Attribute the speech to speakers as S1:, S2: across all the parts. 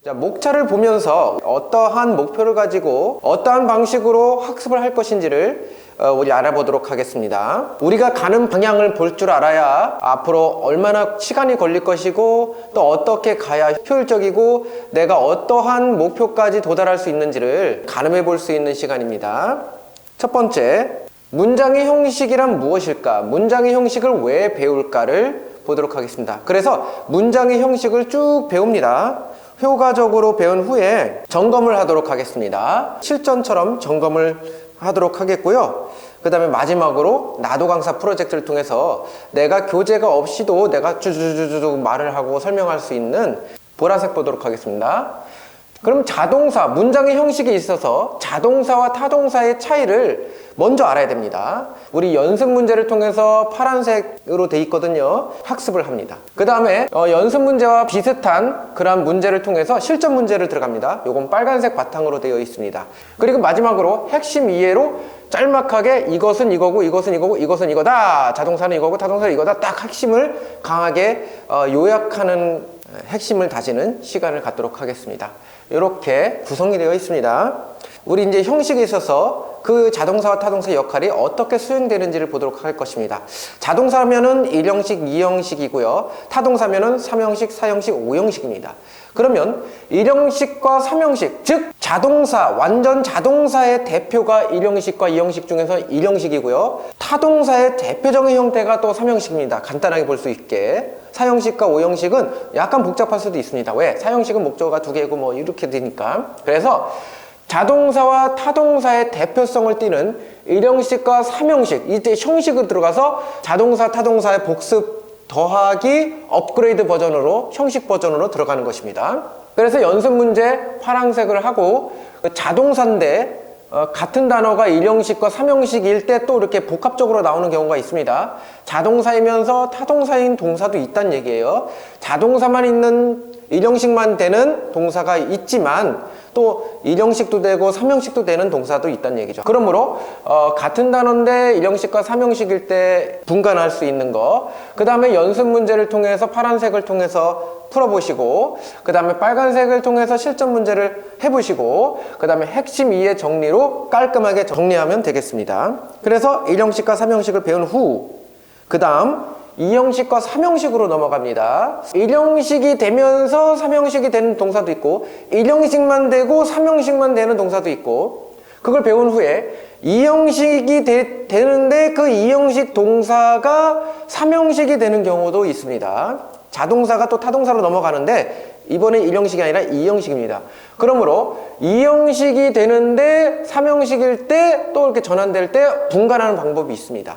S1: 자, 목차를 보면서 어떠한 목표를 가지고 어떠한 방식으로 학습을 할 것인지를 우리 알아보도록 하겠습니다. 우리가 가는 방향을 볼 줄 알아야 앞으로 얼마나 시간이 걸릴 것이고 또 어떻게 가야 효율적이고 내가 어떠한 목표까지 도달할 수 있는지를 가늠해 볼 수 있는 시간입니다. 첫 번째, 문장의 형식이란 무엇일까? 문장의 형식을 왜 배울까를 보도록 하겠습니다. 그래서 문장의 형식을 쭉 배웁니다. 효과적으로 배운 후에 점검을 하도록 하겠습니다. 실전처럼 점검을 하도록 하겠고요. 그 다음에 마지막으로 나도 강사 프로젝트를 통해서 내가 교재가 없이도 내가 쭈쭈쭈쭈 말을 하고 설명할 수 있는 보라색 보도록 하겠습니다. 그럼 자동사, 문장의 형식에 있어서 자동사와 타동사의 차이를 먼저 알아야 됩니다. 우리 연습 문제를 통해서 파란색으로 돼 있거든요. 학습을 합니다. 그 다음에 연습 문제와 비슷한 그런 문제를 통해서 실전 문제를 들어갑니다. 요건 빨간색 바탕으로 되어 있습니다. 그리고 마지막으로 핵심 이해로 짤막하게 이것은 이거고 이것은 이거고 이것은 이거다, 자동사는 이거고 타동사는 이거다, 딱 핵심을 강하게 요약하는, 핵심을 다지는 시간을 갖도록 하겠습니다. 이렇게 구성이 되어 있습니다. 우리 이제 형식에 있어서 그 자동사와 타동사의 역할이 어떻게 수행되는지를 보도록 할 것입니다. 자동사면은 1형식, 2형식이고요. 타동사면은 3형식, 4형식, 5형식입니다. 그러면 1형식과 3형식, 즉 자동사, 완전 자동사의 대표가 1형식과 2형식 중에서 1형식이고요. 타동사의 대표적인 형태가 또 3형식입니다. 간단하게 볼 수 있게. 4형식과 5형식은 약간 복잡할 수도 있습니다. 왜? 4형식은 목적어가 2개고 뭐 이렇게 되니까. 그래서 자동사와 타동사의 대표성을 띠는 1형식과 3형식, 이때 형식으로 들어가서 자동사, 타동사의 복습 더하기 업그레이드 버전으로, 형식 버전으로 들어가는 것입니다. 그래서 연습 문제 파란색을 하고 자동사인데 같은 단어가 1형식과 3형식일 때 또 이렇게 복합적으로 나오는 경우가 있습니다. 자동사이면서 타동사인 동사도 있다는 얘기예요. 자동사만 있는 1형식만 되는 동사가 있지만 또 1형식도 되고 3형식도 되는 동사도 있다는 얘기죠. 그러므로 같은 단어인데 1형식과 3형식일 때 분간할 수 있는 거, 그 다음에 연습 문제를 통해서 파란색을 통해서 풀어보시고, 그 다음에 빨간색을 통해서 실전 문제를 해보시고, 그 다음에 핵심 이해 정리로 깔끔하게 정리하면 되겠습니다. 그래서 1형식과 3형식을 배운 후, 그 다음 2형식과 3형식으로 넘어갑니다. 1형식이 되면서 3형식이 되는 동사도 있고 1형식만 되고 3형식만 되는 동사도 있고, 그걸 배운 후에 2형식이 되는데 그 2형식 동사가 3형식이 되는 경우도 있습니다. 자동사가 또 타동사로 넘어가는데 이번엔 1형식이 아니라 2형식입니다. 그러므로 2형식이 되는데 3형식일 때 또 이렇게 전환될 때 분간하는 방법이 있습니다.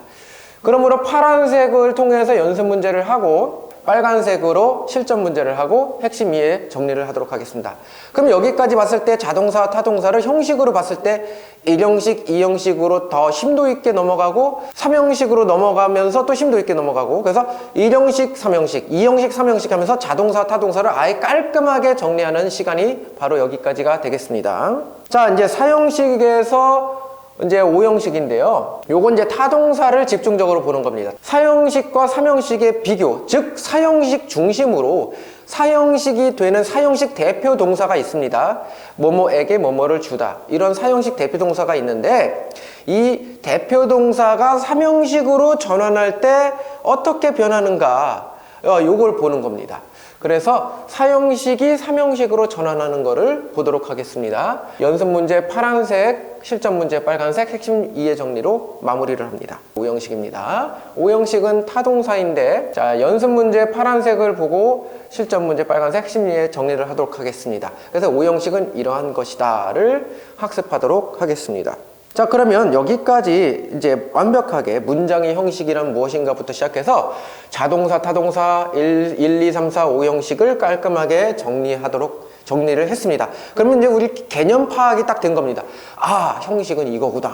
S1: 그러므로 파란색을 통해서 연습 문제를 하고 빨간색으로 실전 문제를 하고 핵심 이해 정리를 하도록 하겠습니다. 그럼 여기까지 봤을 때 자동사와 타동사를 형식으로 봤을 때 1형식, 2형식으로 더 심도 있게 넘어가고 3형식으로 넘어가면서 또 심도 있게 넘어가고, 그래서 1형식, 3형식, 2형식, 3형식 하면서 자동사와 타동사를 아예 깔끔하게 정리하는 시간이 바로 여기까지가 되겠습니다. 자, 이제 4형식에서 이제 5형식인데요. 요건 이제 타동사를 집중적으로 보는 겁니다. 4형식과 3형식의 비교, 즉 4형식 중심으로 4형식이 되는 4형식 대표 동사가 있습니다. 뭐뭐에게 뭐뭐를 주다, 이런 4형식 대표 동사가 있는데 이 대표 동사가 3형식으로 전환할 때 어떻게 변하는가, 요걸 보는 겁니다. 그래서 4형식이 3형식으로 전환하는 거를 보도록 하겠습니다. 연습 문제 파란색, 실전 문제 빨간색, 핵심 이해 정리로 마무리를 합니다. 5형식입니다. 5형식은 타동사인데, 자, 연습 문제 파란색을 보고 실전 문제 빨간색, 핵심 이해 정리를 하도록 하겠습니다. 그래서 5형식은 이러한 것이다를 학습하도록 하겠습니다. 자, 그러면 여기까지 이제 완벽하게 문장의 형식이란 무엇인가부터 시작해서 자동사, 타동사 1, 2, 3, 4, 5형식을 깔끔하게 정리를 했습니다. 그러면 이제 우리 개념 파악이 딱 된 겁니다. 아, 형식은 이거구나.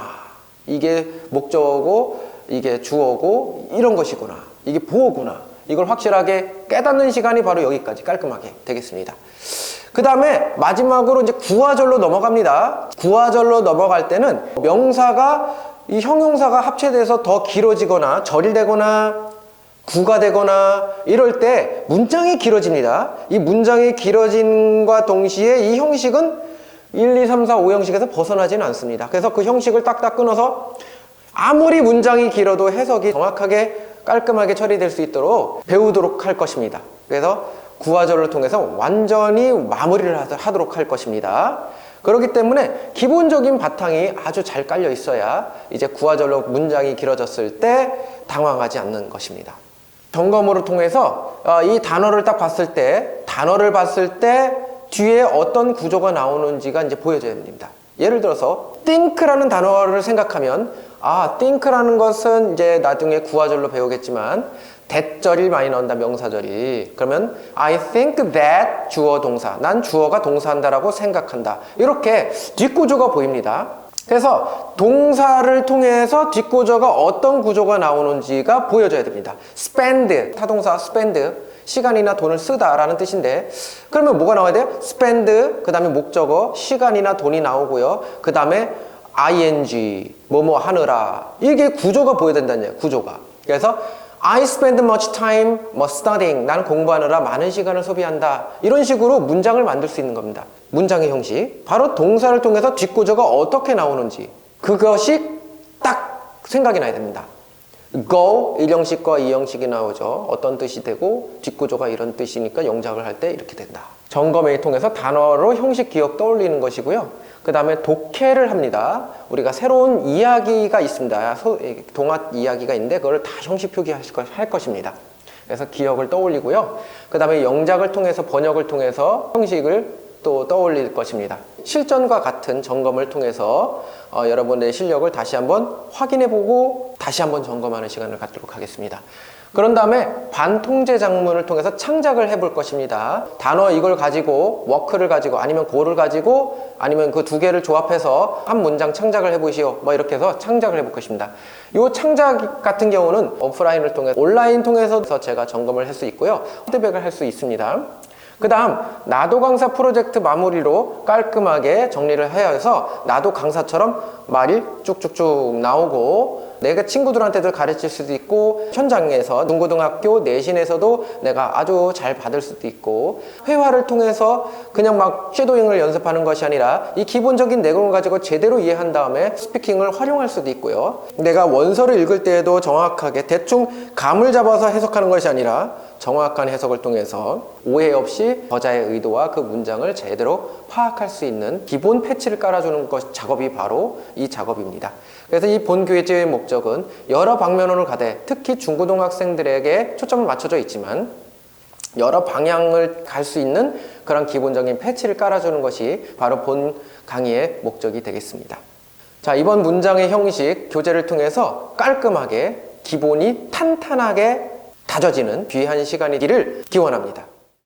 S1: 이게 목적어고, 이게 주어고, 이런 것이구나. 이게 보어구나. 이걸 확실하게 깨닫는 시간이 바로 여기까지 깔끔하게 되겠습니다. 그 다음에 마지막으로 이제 구화절로 넘어갑니다. 구화절로 넘어갈 때는 명사가 이 형용사가 합체돼서 더 길어지거나 절이 되거나 구가 되거나 이럴 때 문장이 길어집니다. 이 문장이 길어짐과 동시에 이 형식은 1, 2, 3, 4, 5 형식에서 벗어나지는 않습니다. 그래서 그 형식을 딱딱 끊어서 아무리 문장이 길어도 해석이 정확하게 깔끔하게 처리될 수 있도록 배우도록 할 것입니다. 그래서 구화절을 통해서 완전히 마무리를 하도록 할 것입니다. 그렇기 때문에 기본적인 바탕이 아주 잘 깔려 있어야 이제 구화절로 문장이 길어졌을 때 당황하지 않는 것입니다. 점검으로 통해서 이 단어를 딱 봤을 때, 단어를 봤을 때 뒤에 어떤 구조가 나오는지가 이제 보여져야 됩니다. 예를 들어서 think라는 단어를 생각하면 think라는 것은 이제 나중에 구화절로 배우겠지만 that절이 많이 나온다, 명사절이. 그러면 I think that 주어 동사, 난 주어가 동사한다라고 생각한다. 이렇게 뒷구조가 보입니다. 그래서 동사를 통해서 뒷구조가 어떤 구조가 나오는지가 보여져야 됩니다. spend, 타동사 spend, 시간이나 돈을 쓰다라는 뜻인데, 그러면 뭐가 나와야 돼요? spend, 그 다음에 목적어, 시간이나 돈이 나오고요. 그 다음에 ing, 뭐뭐 하느라. 이게 구조가 보여야 된다는 얘기예요, 구조가. 그래서 I spend much time studying. 나는 공부하느라 많은 시간을 소비한다. 이런 식으로 문장을 만들 수 있는 겁니다. 문장의 형식. 바로 동사를 통해서 뒷구조가 어떻게 나오는지 그것이 딱 생각이 나야 됩니다. go, 1형식과 2형식이 나오죠. 어떤 뜻이 되고 뒷구조가 이런 뜻이니까 영작을 할 때 이렇게 된다. 점검을 통해서 단어로 형식 기억 떠올리는 것이고요. 그 다음에 독해를 합니다. 우리가 새로운 이야기가 있습니다. 동화 이야기가 있는데 그걸 다 형식 표기할 것입니다. 그래서 기억을 떠올리고요. 그 다음에 영작을 통해서, 번역을 통해서 형식을 또 떠올릴 것입니다. 실전과 같은 점검을 통해서 여러분의 실력을 다시 한번 확인해보고 다시 한번 점검하는 시간을 갖도록 하겠습니다. 그런 다음에 반통제 작문을 통해서 창작을 해볼 것입니다. 단어 이걸 가지고, 워크를 가지고, 아니면 고를 가지고, 아니면 그 두 개를 조합해서 한 문장 창작을 해보시오. 뭐 이렇게 해서 창작을 해볼 것입니다. 이 창작 같은 경우는 오프라인을 통해, 온라인 통해서 제가 점검을 할 수 있고요. 피드백을 할 수 있습니다. 그 다음 나도 강사 프로젝트 마무리로 깔끔하게 정리를 해서 나도 강사처럼 말이 쭉쭉쭉 나오고 내가 친구들한테도 가르칠 수도 있고 현장에서 중고등학교 내신에서도 내가 아주 잘 받을 수도 있고 회화를 통해서 그냥 막 쉐도잉을 연습하는 것이 아니라 이 기본적인 내용을 가지고 제대로 이해한 다음에 스피킹을 활용할 수도 있고요. 내가 원서를 읽을 때에도 정확하게 대충 감을 잡아서 해석하는 것이 아니라 정확한 해석을 통해서 오해 없이 저자의 의도와 그 문장을 제대로 파악할 수 있는 기본 패치를 깔아주는 작업이 바로 이 작업입니다. 그래서 이 본교재의 목적은 여러 방면으로 가되 특히 중고등학생들에게 초점을 맞춰져 있지만 여러 방향을 갈 수 있는 그런 기본적인 패치를 깔아주는 것이 바로 본 강의의 목적이 되겠습니다. 자, 이번 문장의 형식 교재를 통해서 깔끔하게 기본이 탄탄하게 다져지는 귀한 시간이기를 기원합니다.